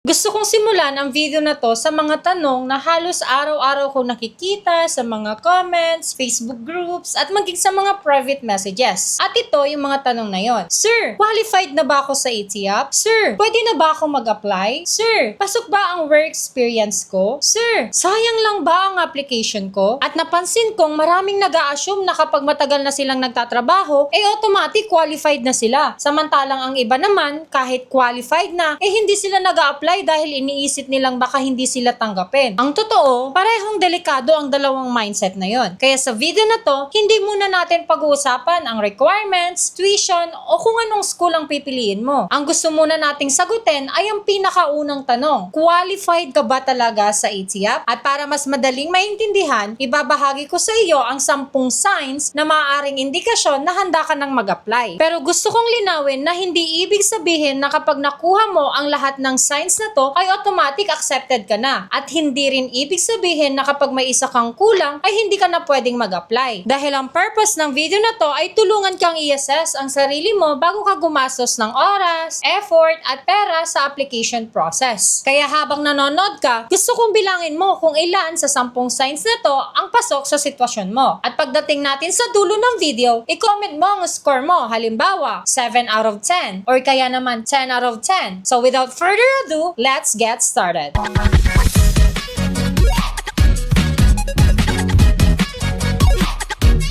Gusto kong simulan ang video na to sa mga tanong na halos araw-araw ko nakikita sa mga comments, Facebook groups, at maging sa mga private messages. At ito yung mga tanong na yon. Sir, qualified na ba ako sa ATIAP? Sir, pwede na ba ako mag-apply? Sir, pasok ba ang work experience ko? Sir, sayang lang ba ang application ko? At napansin kong maraming nag-a-assume na kapag matagal na silang nagtatrabaho, automatic qualified na sila. Samantalang ang iba naman, kahit qualified na, hindi sila nag-a-apply dahil iniisip nilang baka hindi sila tanggapin. Ang totoo, parehong delikado ang dalawang mindset na yon. Kaya sa video na to, hindi muna natin pag-uusapan ang requirements, tuition, o kung anong school ang pipiliin mo. Ang gusto muna nating sagutin ay ang pinakaunang tanong. Qualified ka ba talaga sa ATIAP? At para mas madaling maintindihan, ibabahagi ko sa iyo ang 10 signs na maaaring indikasyon na handa ka nang mag-apply. Pero gusto kong linawin na hindi ibig sabihin na kapag nakuha mo ang lahat ng signs na to ay automatic accepted ka na. At hindi rin ibig sabihin na kapag may isa kang kulang ay hindi ka na pwedeng mag-apply. Dahil ang purpose ng video na to ay tulungan kang i-assess ang sarili mo bago ka gumastos ng oras, effort, at pera sa application process. Kaya habang nanonood ka, gusto kong bilangin mo kung ilan sa 10 signs na to ang pasok sa sitwasyon mo. At pagdating natin sa dulo ng video, i-comment mo ang score mo. Halimbawa, 7 out of 10 or kaya naman 10 out of 10. So without further ado, let's get started.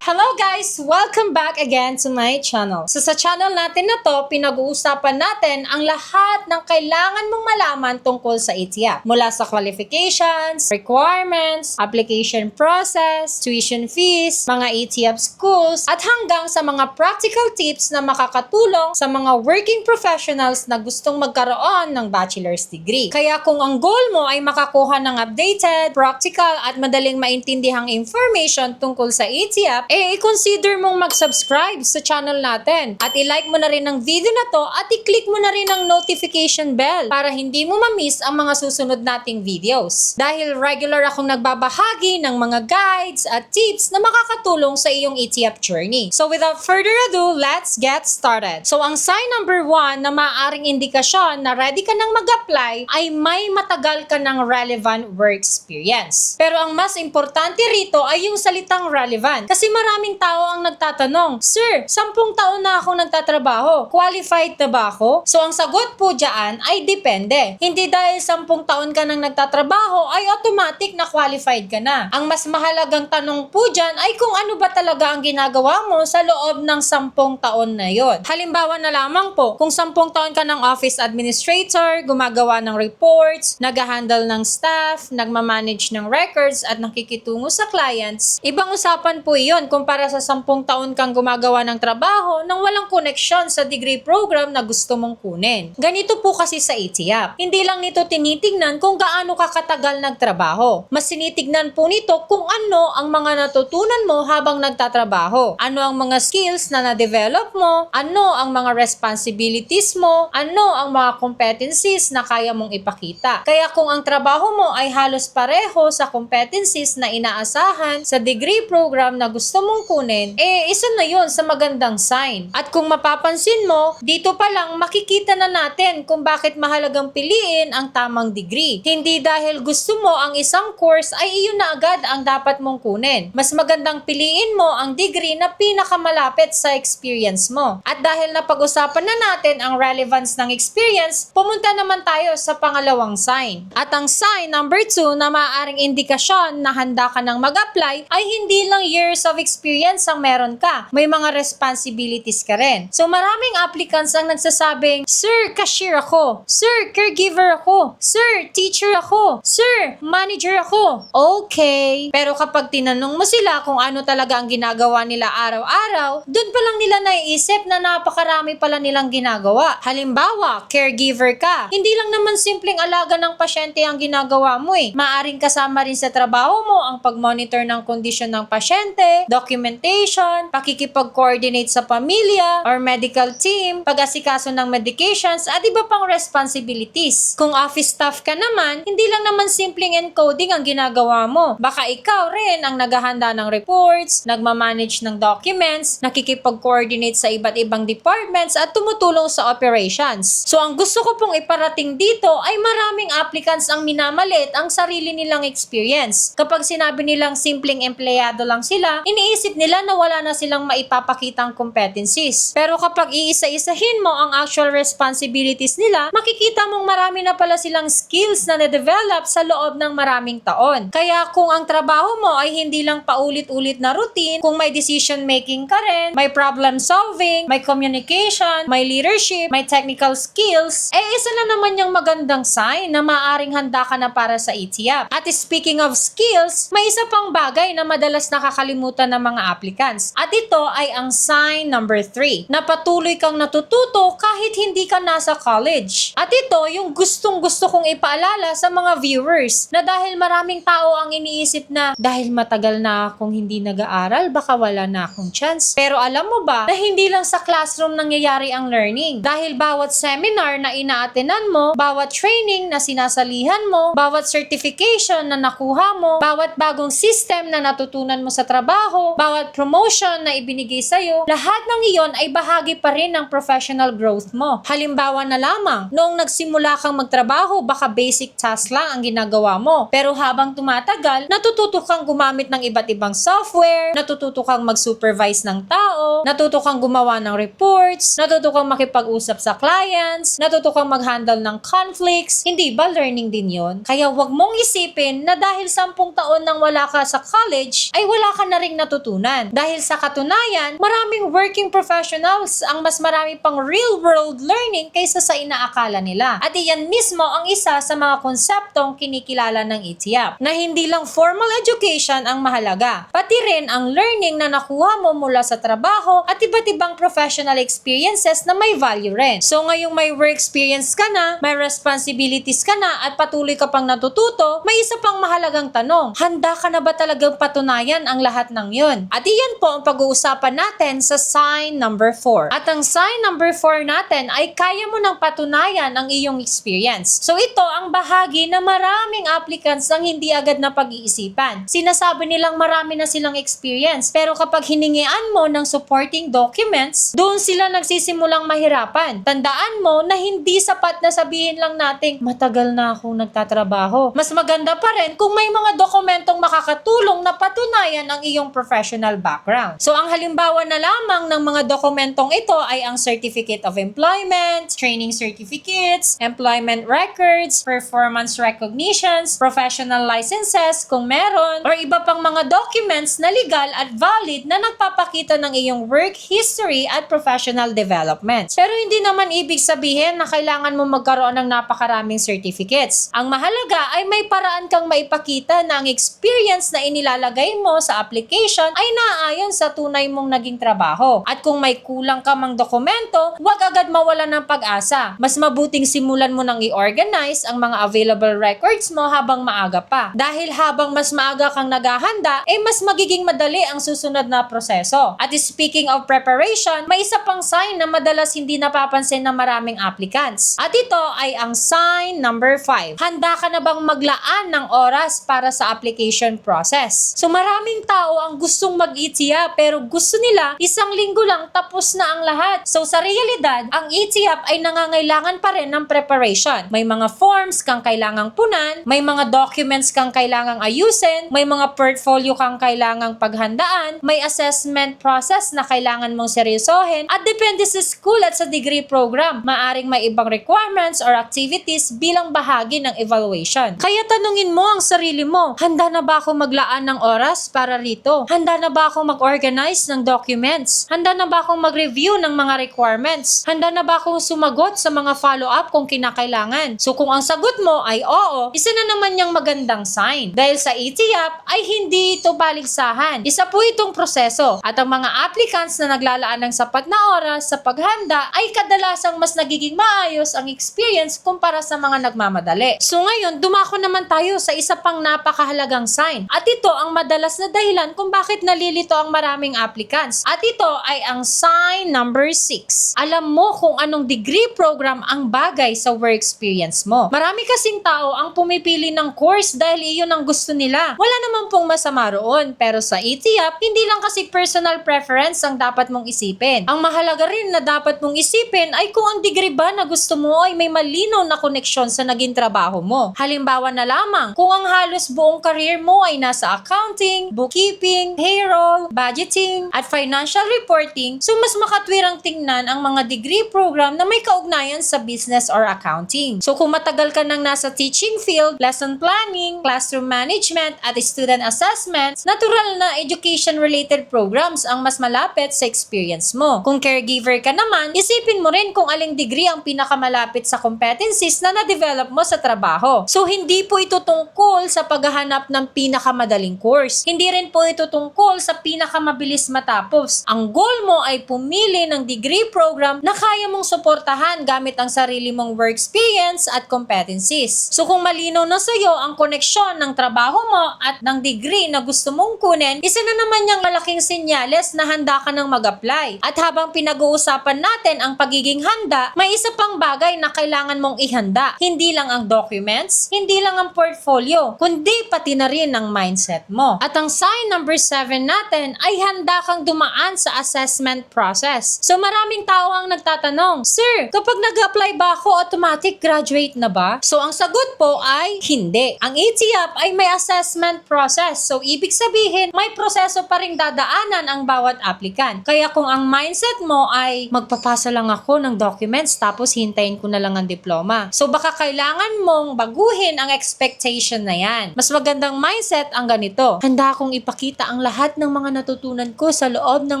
Hello guys! Welcome back again to my channel. So sa channel natin na to, pinag-uusapan natin ang lahat ng kailangan mong malaman tungkol sa ATIAP. Mula sa qualifications, requirements, application process, tuition fees, mga ATIAP schools, at hanggang sa mga practical tips na makakatulong sa mga working professionals na gustong magkaroon ng bachelor's degree. Kaya kung ang goal mo ay makakuha ng updated, practical, at madaling maintindihang information tungkol sa ATIAP, i-consider mong mag-subscribe sa channel natin. At i-like mo na rin ang video na to at i-click mo na rin ang notification bell para hindi mo ma-miss ang mga susunod nating videos. Dahil regular akong nagbabahagi ng mga guides at tips na makakatulong sa iyong ATIAP journey. So without further ado, let's get started. So ang sign number 1 na maaaring indikasyon na ready ka nang mag-apply ay may matagal ka ng relevant work experience. Pero ang mas importante rito ay yung salitang relevant. Kasi maraming tao ang nagtatanong, Sir, 10 taon na akong nagtatrabaho. Qualified na ba ako? So ang sagot po dyan ay depende. Hindi dahil 10 taon ka nang nagtatrabaho ay automatic na qualified ka na. Ang mas mahalagang tanong po dyan ay kung ano ba talaga ang ginagawa mo sa loob ng 10 taon na yon. Halimbawa na lamang po, kung 10 taon ka ng office administrator, gumagawa ng reports, nag-handle ng staff, nagmamanage ng records at nakikitungo sa clients, ibang usapan po iyon kumpara sa 10 taon kang gumagawa ng trabaho nang walang koneksyon sa degree program na gusto mong kunin. Ganito po kasi sa ATIAP. Hindi lang nito tinitignan kung gaano ka katagal nagtrabaho. Mas tinitignan po nito kung ano ang mga natutunan mo habang nagtatrabaho. Ano ang mga skills na na-develop mo, ano ang mga responsibilities mo, ano ang mga competencies na kaya mong ipakita. Kaya kung ang trabaho mo ay halos pareho sa competencies na inaasahan sa degree program na gusto mong kunin, isa na yun sa magandang sign. At kung mapapansin mo, dito pa lang makikita na natin kung bakit mahalagang piliin ang tamang degree. Hindi dahil gusto mo ang isang course ay iyon na agad ang dapat mong kunin. Mas magandang piliin mo ang degree na pinakamalapit sa experience mo. At dahil napag-usapan na natin ang relevance ng experience, pumunta naman tayo sa pangalawang sign. At ang sign number 2 na maaaring indikasyon na handa ka nang mag-apply ay hindi lang years of experience ang meron ka. May mga responsibilities ka rin. So maraming applicants ang nagsasabing, Sir, cashier ako. Sir, caregiver ako. Sir, teacher ako. Sir, manager ako. Okay. Pero kapag tinanong mo sila kung ano talaga ang ginagawa nila araw-araw, doon pa lang nila naiisip na napakarami pala nilang ginagawa. Halimbawa, caregiver ka. Hindi lang naman simpleng alaga ng pasyente ang ginagawa mo eh. Maaring kasama rin sa trabaho mo ang pag-monitor ng kondisyon ng pasyente, document documentation, pakikipag-coordinate sa pamilya or medical team, pag-asikaso ng medications, at iba pang responsibilities. Kung office staff ka naman, hindi lang naman simpleng encoding ang ginagawa mo. Baka ikaw rin ang naghahanda ng reports, nagmamanage ng documents, nakikipag-coordinate sa iba't ibang departments at tumutulong sa operations. So ang gusto ko pong iparating dito ay maraming applicants ang minamalit ang sarili nilang experience. Kapag sinabi nilang simpleng empleyado lang sila, iniisip nila na wala na silang maipapakitang competencies. Pero kapag iisa-isahin mo ang actual responsibilities nila, makikita mong marami na pala silang skills na na-develop sa loob ng maraming taon. Kaya kung ang trabaho mo ay hindi lang paulit-ulit na routine, kung may decision making ka rin, may problem solving, may communication, may leadership, may technical skills, isa na naman yung magandang sign na maaring handa ka na para sa ETIAP. At speaking of skills, may isa pang bagay na madalas nakakalimutan ng mga applicants. At ito ay ang sign number 3, na patuloy kang natututo kahit hindi ka nasa college. At ito yung gustong-gusto kong ipaalala sa mga viewers na dahil maraming tao ang iniisip na dahil matagal na akong hindi nag-aaral, baka wala na akong chance. Pero alam mo ba na hindi lang sa classroom nangyayari ang learning? Dahil bawat seminar na ina-attenan mo, bawat training na sinasalihan mo, bawat certification na nakuha mo, bawat bagong system na natutunan mo sa trabaho, bawat promotion na ibinigay sa'yo, lahat ng iyon ay bahagi pa rin ng professional growth mo. Halimbawa na lamang, noong nagsimula kang magtrabaho, baka basic task lang ang ginagawa mo. Pero habang tumatagal, natututo kang gumamit ng iba't ibang software, natututo kang mag-supervise ng tao, natututo kang gumawa ng reports, natututo kang makipag-usap sa clients, natututo kang mag-handle ng conflicts. Hindi ba learning din yon? Kaya wag mong isipin na dahil 10 taon nang wala ka sa college, ay wala ka na ring natutunan. Dahil sa katunayan, maraming working professionals ang mas marami pang real-world learning kaysa sa inaakala nila. At iyan mismo ang isa sa mga konseptong kinikilala ng ETIAP, na hindi lang formal education ang mahalaga, pati rin ang learning na nakuha mo mula sa trabaho at iba't ibang professional experiences na may value rin. So ngayong may work experience ka na, may responsibilities ka na at patuloy ka pang natututo, may isa pang mahalagang tanong. Handa ka na ba talagang patunayan ang lahat ng yun? At iyan po ang pag-uusapan natin sa sign number 4. At ang sign number 4 natin ay kaya mo nang patunayan ang iyong experience. So ito ang bahagi na maraming applicants ang hindi agad na pag-iisipan. Sinasabi nilang marami na silang experience, pero kapag hiningian mo ng supporting documents, doon sila nagsisimulang mahirapan. Tandaan mo na hindi sapat na sabihin lang nating matagal na akong nagtatrabaho. Mas maganda pa rin kung may mga dokumentong makakatulong na patunayan ang iyong professional background. So ang halimbawa na lamang ng mga dokumentong ito ay ang Certificate of Employment, Training Certificates, Employment Records, Performance Recognitions, Professional Licenses kung meron, or iba pang mga documents na legal at valid na nagpapakita ng iyong work history at professional development. Pero hindi naman ibig sabihin na kailangan mo magkaroon ng napakaraming certificates. Ang mahalaga ay may paraan kang maipakita na ang experience na inilalagay mo sa application ay naaayon sa tunay mong naging trabaho. At kung may kulang ka mang dokumento, huwag agad mawala ng pag-asa. Mas mabuting simulan mo nang i-organize ang mga available records mo habang maaga pa. Dahil habang mas maaga kang naghahanda, mas magiging madali ang susunod na proseso. At speaking of preparation, may isa pang sign na madalas hindi napapansin ng maraming applicants. At ito ay ang sign number 5. Handa ka na bang maglaan ng oras para sa application process? So maraming tao ang gustong mag-ETIAP pero gusto nila 1 linggo lang tapos na ang lahat. So sa realidad, ang ETIAP ay nangangailangan pa rin ng preparation. May mga forms kang kailangang punan, may mga documents kang kailangang ayusin, may mga portfolio kang kailangang paghandaan, may assessment process na kailangan mong seryosohin, at depende sa school at sa degree program, maaring may ibang requirements or activities bilang bahagi ng evaluation. Kaya tanungin mo ang sarili mo, handa na ba ako maglaan ng oras para rito? Handa na ba akong mag-organize ng documents? Handa na ba akong mag-review ng mga requirements? Handa na ba akong sumagot sa mga follow-up kung kinakailangan? So kung ang sagot mo ay oo, isa na naman yung magandang sign. Dahil sa ETIAP ay hindi ito baligsahan. Isa po itong proseso. At ang mga applicants na naglalaan ng sapat na oras sa paghanda ay kadalasang mas nagiging maayos ang experience kumpara sa mga nagmamadali. So ngayon, dumako naman tayo sa isa pang napakahalagang sign. At ito ang madalas na dahilan kung bakit nalilito ang maraming applicants. At ito ay ang sign number 6. Alam mo kung anong degree program ang bagay sa work experience mo. Marami kasing tao ang pumipili ng course dahil iyon ang gusto nila. Wala naman pong masama roon, pero sa ETIAP, hindi lang kasi personal preference ang dapat mong isipin. Ang mahalaga rin na dapat mong isipin ay kung ang degree ba na gusto mo ay may malinaw na koneksyon sa naging trabaho mo. Halimbawa na lamang, kung ang halos buong career mo ay nasa accounting, bookkeeping, payroll, budgeting, at financial reporting, so mas makatwirang tingnan ang mga degree program na may kaugnayan sa business or accounting. So kung matagal ka nang nasa teaching field, lesson planning, classroom management, at student assessments, natural na education-related programs ang mas malapit sa experience mo. Kung caregiver ka naman, isipin mo rin kung aling degree ang pinakamalapit sa competencies na na-develop mo sa trabaho. So hindi po ito tungkol sa paghahanap ng pinakamadaling course. Hindi rin po ito tungkol sa pinakamabilis matapos. Ang goal mo ay pumili ng degree program na kaya mong suportahan gamit ang sarili mong work experience at competencies. So kung malinaw na sa iyo ang koneksyon ng trabaho mo at ng degree na gusto mong kunin, isa na naman yung malaking senyales na handa ka nang mag-apply. At habang pinag-uusapan natin ang pagiging handa, may isa pang bagay na kailangan mong ihanda. Hindi lang ang documents, hindi lang ang portfolio, kundi pati na rin ang mindset mo. At ang sign number 7 natin ay handa kang dumaan sa assessment process. So maraming tao ang nagtatanong, Sir, kapag nag-apply ba ako, automatic graduate na ba? So ang sagot po ay hindi. Ang ETIAP ay may assessment process. So ibig sabihin, may proseso pa ring dadaanan ang bawat applicant. Kaya kung ang mindset mo ay magpapasa lang ako ng documents tapos hintayin ko na lang ang diploma. So baka kailangan mong baguhin ang expectation na yan. Mas magandang mindset ang ganito. Handa akong ipakita ang lahat ng mga natutunan ko sa loob ng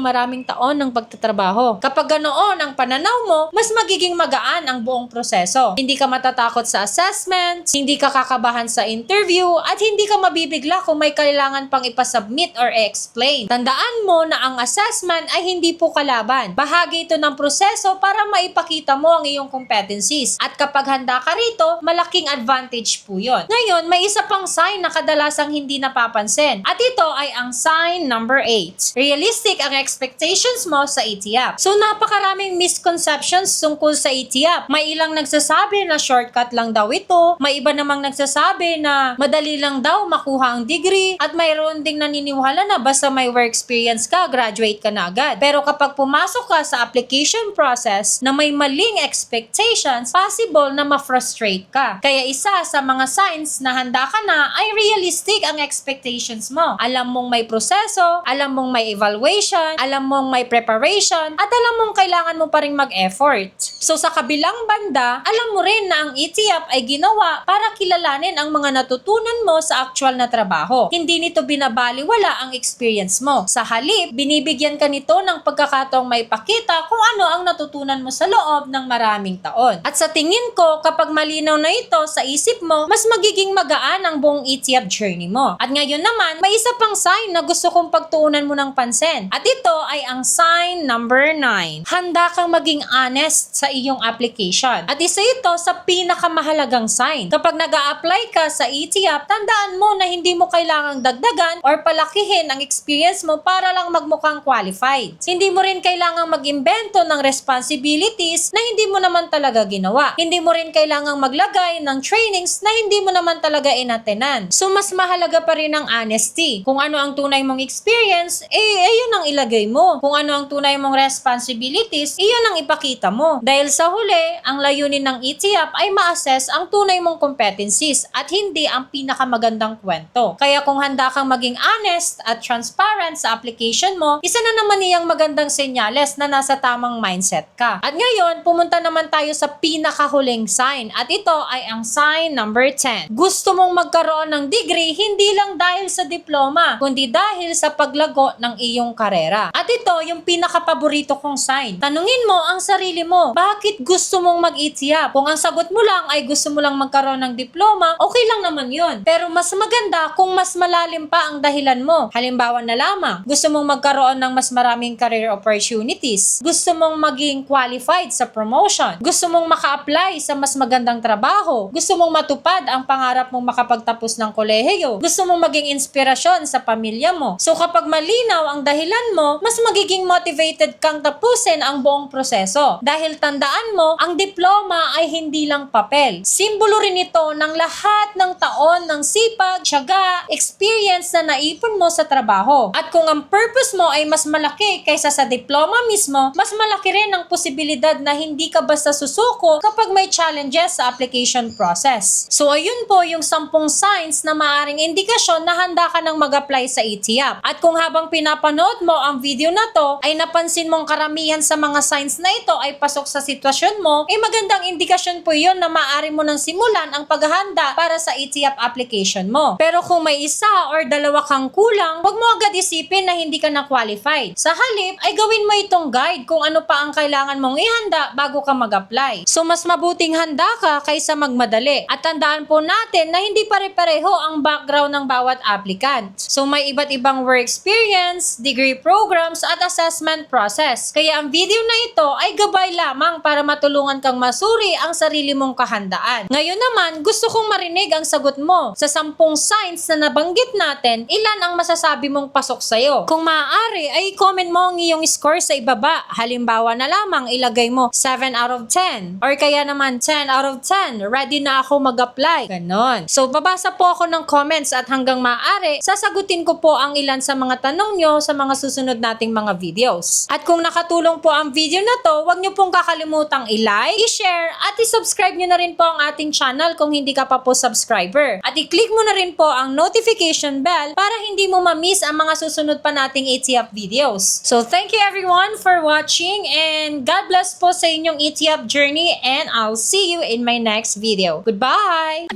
maraming taon ng pagtatrabaho. Kapag ganoon ang pananaw mo, mas magiging magaan ang buong proseso. Hindi ka matatakot sa assessment, hindi ka kakabahan sa interview, at hindi ka mabibigla kung may kailangan pang ipasubmit or explain. Tandaan mo na ang assessment ay hindi po kalaban. Bahagi ito ng proseso para maipakita mo ang iyong competencies. At kapag handa ka rito, malaking advantage po yun. Ngayon, may isa pang sign na kadalasang hindi napapansin. At ito ay ang sign number 8. Realistic ang expectations mo sa ETIAP. So napakaraming misconceptions tungkol sa ETIAP. May ilang nagsasabi na shortcut lang daw ito, may iba namang nagsasabi na madali lang daw makuha ang degree, at mayroon ding naniniwala na basta may work experience ka, graduate ka na agad. Pero kapag pumasok ka sa application process na may maling expectations, possible na ma-frustrate ka. Kaya isa sa mga signs na handa ka na ay realistic ang expectations mo. Alam mong may proseso, alam mong may evaluation, alam mong may preparation, at alam mong kailangan mo pa rin mag-effort. So sa kabilang banda, alam mo rin na ang ETIAP ay ginawa para kilalanin ang mga natutunan mo sa actual na trabaho. Hindi nito binabaliwala ang experience mo. Sa halip, binibigyan ka nito ng pagkakataong may pakita kung ano ang natutunan mo sa loob ng maraming taon. At sa tingin ko, kapag malinaw na ito sa isip mo, mas magiging magaan ang buong ETIAP journey mo. At ngayon naman, may isa pang sign na gusto kong pagtuunan mo ng pansin. At ito ay ang sign number 9. Handa kang maging honest sa iyong application. At isa ito sa pinakamahalagang sign. Kapag nag-a-apply ka sa ETIAP, tandaan mo na hindi mo kailangang dagdagan or palakihin ang experience mo para lang magmukhang qualified. Hindi mo rin kailangang mag-imbento ng responsibilities na hindi mo naman talaga ginawa. Hindi mo rin kailangang maglagay ng trainings na hindi mo naman talaga inatenan. So mas mahalaga pa rin ang honesty. Kung ano ang tunay mong experience, yun ang ilagay mo. Kung ano ang tunay mong responsibilities, iyon ang ipakita mo. Dahil sa huli, ang layunin ng ETIAP ay ma-assess ang tunay mong competencies at hindi ang pinakamagandang kwento. Kaya kung handa kang maging honest at transparent sa application mo, isa na naman niyang magandang senyales na nasa tamang mindset ka. At ngayon, pumunta naman tayo sa pinakahuling sign, at ito ay ang sign number 10. Gusto mong magkaroon ng degree hindi lang dahil sa diploma, kundi dahil sa paglago ng iyong karera. At ito yung pinakapaborito kong sign. Tanungin mo ang sarili mo, bakit gusto mong mag-ETIAP? Kung ang sagot mo lang ay gusto mo lang magkaroon ng diploma, okay lang naman yun. Pero mas maganda kung mas malalim pa ang dahilan mo. Halimbawa na lamang, gusto mong magkaroon ng mas maraming career opportunities. Gusto mong maging qualified sa promotion. Gusto mong maka-apply sa mas magandang trabaho. Gusto mong matupad ang pangarap mong makapagtapos ng kolehiyo. Gusto mong maging inspirasyon sa pamilya mo. So kapag malinaw ang dahilan mo, mas magiging motivated kang tapusin ang buong proseso. Dahil tandaan mo, ang diploma ay hindi lang papel. Simbolo rin ito ng lahat ng taon ng sipag, tiyaga, experience na naipon mo sa trabaho. At kung ang purpose mo ay mas malaki kaysa sa diploma mismo, mas malaki rin ang posibilidad na hindi ka basta susuko kapag may challenges sa application process. So ayun po yung 10 signs na maaring indikasyon na handa ka nang mag-apply sa ETIAP. At kung habang pinapanood mo ang video na to, ay napansin mong karamihan sa mga signs na ito ay pasok sa sitwasyon mo, ay magandang indikasyon po yun na maaari mo nang simulan ang paghahanda para sa ETIAP application mo. Pero kung may isa or dalawa kang kulang, huwag mo agad isipin na hindi ka na qualified. Sa halip, ay gawin mo itong guide kung ano pa ang kailangan mong ihanda bago ka mag-apply. So mas mabuting handa ka kaysa magmadali. At tandaan po natin na hindi pare-pareho ang background ng bawat applicant. So may iba't ibang work experience, degree programs at assessment process. Kaya ang video na ito ay gabay lamang para matulungan kang masuri ang sarili mong kahandaan. Ngayon naman, gusto kong marinig ang sagot mo. Sa 10 signs na nabanggit natin, ilan ang masasabi mong pasok sa'yo? Kung maaari, ay comment mo ang iyong score sa ibaba. Halimbawa na lamang, ilagay mo 7 out of 10. Or kaya naman 10 out of 10. Ready na ako mag-apply. Ganon. So, babasa po ako ng comments at hanggang maaari, sasagutin ko po ang ilan sa mga tanong nyo sa mga susunod nating mga videos. At kung nakatulong po ang video na to, huwag nyo pong kakalimutang i-like, i-share, at i-subscribe nyo na rin po ang ating channel kung hindi ka pa po subscriber. At i-click mo na rin po ang notification bell para hindi mo ma-miss ang mga susunod pa nating ETIAP videos. So thank you everyone for watching and God bless po sa inyong ETIAP journey and I'll see you in my next video. Goodbye!